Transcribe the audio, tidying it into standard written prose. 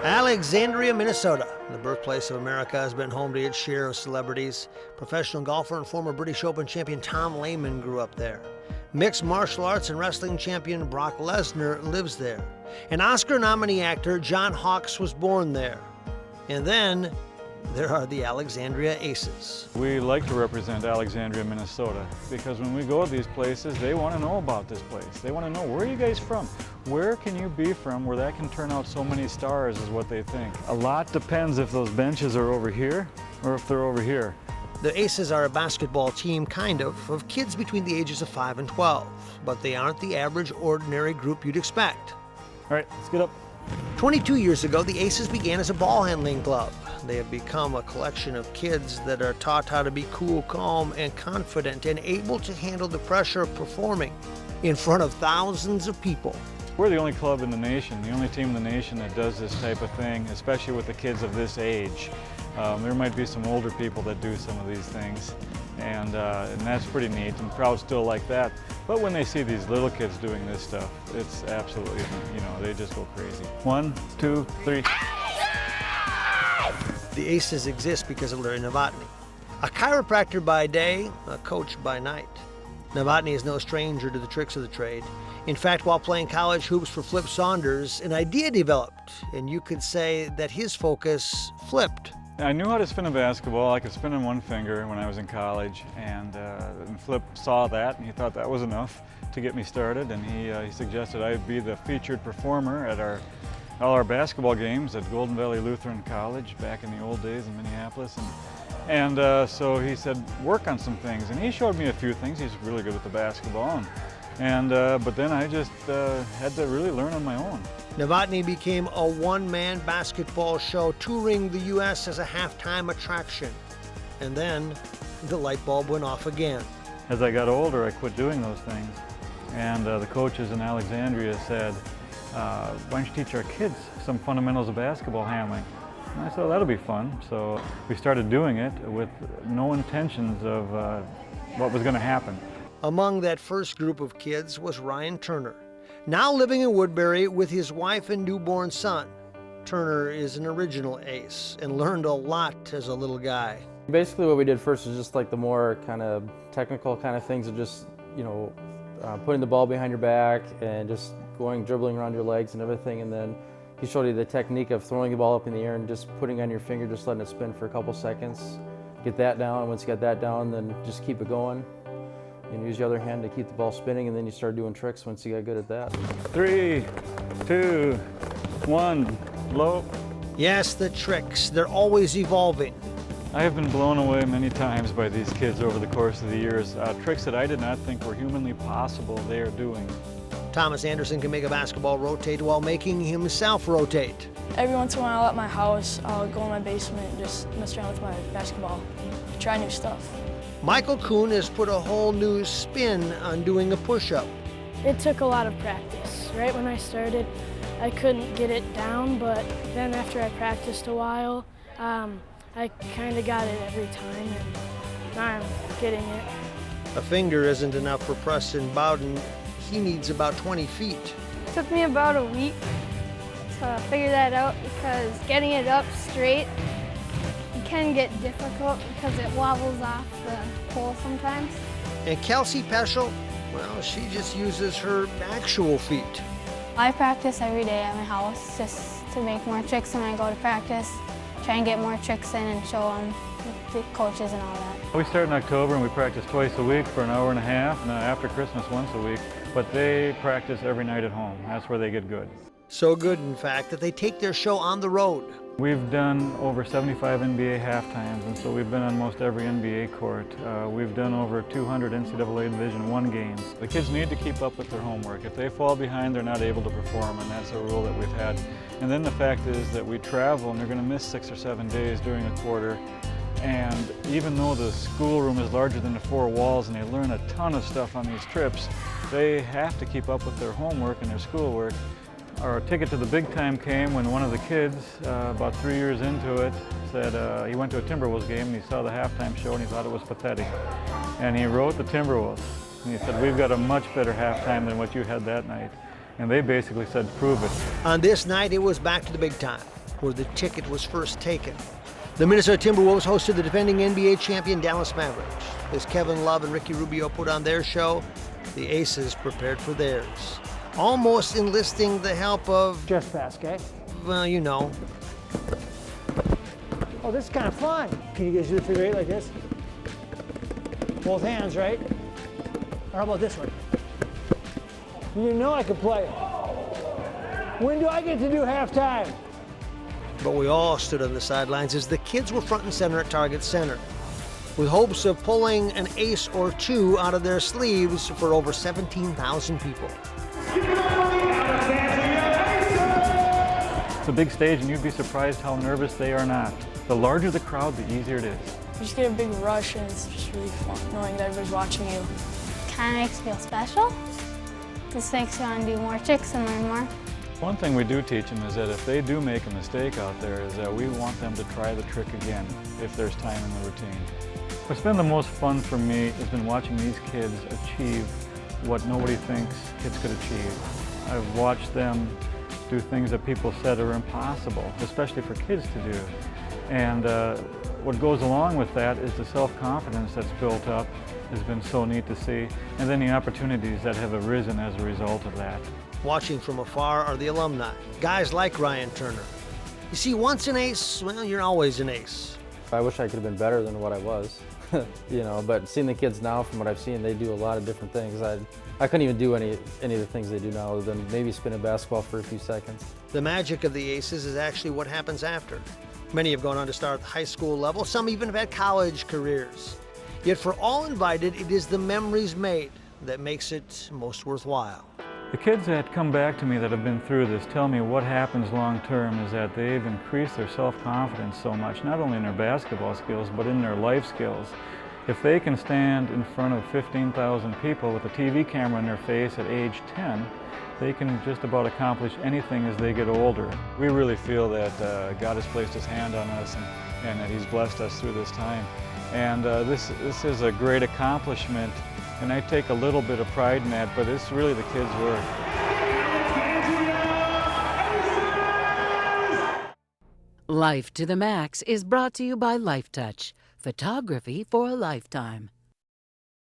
Alexandria, Minnesota, the birthplace of America, has been home to its share of celebrities. Professional golfer and former British Open champion Tom Lehman grew up there. Mixed martial arts and wrestling champion Brock Lesnar lives there. And Oscar nominee actor John Hawkes was born there. And then there are the Alexandria Aces. We like to represent Alexandria, Minnesota, because when we go to these places, they want to know about this place. They want to know, where are you guys from? Where can you be from where that can turn out so many stars is what they think. A lot depends if those benches are over here or if they're over here. The Aces are a basketball team, kind of kids between the ages of 5 and 12, but they aren't the average, ordinary group you'd expect. All right, let's get up. 22 years ago, the Aces began as a ball handling club. They have become a collection of kids that are taught how to be cool, calm, and confident, and able to handle the pressure of performing in front of thousands of people. We're the only club in the nation, the only team in the nation that does this type of thing, especially with the kids of this age. There might be some older people that do some of these things, and that's pretty neat, and crowds still like that. But when they see these little kids doing this stuff, it's absolutely, they just go crazy. 1, 2, 3. The Aces exist because of Larry Novotny, a chiropractor by day, a coach by night. Novotny is no stranger to the tricks of the trade. In fact, while playing college hoops for Flip Saunders, an idea developed, and you could say that his focus flipped. I knew how to spin a basketball. I could spin on one finger when I was in college, and Flip saw that, and he thought that was enough to get me started, and he suggested I be the featured performer at all our basketball games at Golden Valley Lutheran College back in the old days in Minneapolis. And so he said, work on some things, and he showed me a few things. He's really good with the basketball, but then I just had to really learn on my own. Novotny became a one-man basketball show, touring the U.S. as a halftime attraction. And then the light bulb went off again. As I got older, I quit doing those things. And the coaches in Alexandria said, why don't you teach our kids some fundamentals of basketball handling? And I said, well, that'll be fun. So we started doing it with no intentions of what was going to happen. Among that first group of kids was Ryan Turner, now living in Woodbury with his wife and newborn son. Turner is an original ace and learned a lot as a little guy. Basically what we did first was just like the more kind of technical kind of things of just, putting the ball behind your back and just dribbling around your legs and everything. And then he showed you the technique of throwing the ball up in the air and just putting it on your finger, just letting it spin for a couple seconds. Get that down, and once you got that down, then just keep it going. And use your other hand to keep the ball spinning, and then you start doing tricks once you got good at that. 3, 2, 1, low. Yes, the tricks, they're always evolving. I have been blown away many times by these kids over the course of the years. Tricks that I did not think were humanly possible, they are doing. Thomas Anderson can make a basketball rotate while making himself rotate. Every once in a while at my house, I'll go in my basement and just mess around with my basketball, try new stuff. Michael Kuhn has put a whole new spin on doing a push-up. It took a lot of practice. Right when I started, I couldn't get it down, but then after I practiced a while, I kind of got it every time, and now I'm getting it. A finger isn't enough for Preston Bowden. He needs about 20 feet. It took me about a week to figure that out because getting it up straight can get difficult because it wobbles off the pole sometimes. And Kelsey Peschel, well, she just uses her actual feet. I practice every day at my house just to make more tricks when I go to practice, try and get more tricks in and show them the coaches and all that. We start in October and we practice twice a week for an hour and a half, and after Christmas once a week. But they practice every night at home. That's where they get good. So good, in fact, that they take their show on the road. We've done over 75 NBA halftimes, and so we've been on most every NBA court. We've done over 200 NCAA Division I games. The kids need to keep up with their homework. If they fall behind, they're not able to perform, and that's a rule that we've had. And then the fact is that we travel, and they're going to miss 6 or 7 days during a quarter. And even though the schoolroom is larger than the 4 walls and they learn a ton of stuff on these trips, they have to keep up with their homework and their schoolwork. Our ticket to the big time came when one of the kids, about 3 years into it, said he went to a Timberwolves game and he saw the halftime show and he thought it was pathetic. And he wrote the Timberwolves. And he said, we've got a much better halftime than what you had that night. And they basically said, prove it. On this night, it was back to the big time. where the ticket was first taken. The Minnesota Timberwolves hosted the defending NBA champion Dallas Mavericks. As Kevin Love and Ricky Rubio put on their show, the Aces prepared for theirs, almost enlisting the help of, Just pass, okay? well, you know. Oh, this is kind of fun. Can you guys do the figure eight like this? Both hands, right? Or how about this one? You know I could play. When do I get to do halftime? But we all stood on the sidelines as the kids were front and center at Target Center, with hopes of pulling an ace or two out of their sleeves for over 17,000 people. It's a big stage, and you'd be surprised how nervous they are not. The larger the crowd, the easier it is. You just get a big rush, and it's just really fun knowing that everybody's watching you. Kind of makes me feel special. This makes me want to do more tricks and learn more. One thing we do teach them is that if they do make a mistake out there, is that we want them to try the trick again if there's time in the routine. What's been the most fun for me has been watching these kids achieve what nobody thinks kids could achieve. I've watched them do things that people said are impossible, especially for kids to do. And what goes along with that is the self-confidence that's built up has been so neat to see, and then the opportunities that have arisen as a result of that. Watching from afar are the alumni, guys like Ryan Turner. You see, once an ace, well, you're always an ace. I wish I could have been better than what I was, you know, but seeing the kids now, from what I've seen, they do a lot of different things. I couldn't even do any of the things they do now, other than maybe spin a basketball for a few seconds. The magic of the aces is actually what happens after. Many have gone on to start at the high school level, some even have had college careers. Yet for all invited, it is the memories made that makes it most worthwhile. The kids that come back to me that have been through this tell me what happens long term is that they've increased their self-confidence so much, not only in their basketball skills, but in their life skills. If they can stand in front of 15,000 people with a TV camera in their face at age 10, they can just about accomplish anything as they get older. We really feel that God has placed His hand on us and that He's blessed us through this time. And this is a great accomplishment, and I take a little bit of pride in that, but it's really the kids' work. Life to the Max is brought to you by Life Touch, photography for a lifetime.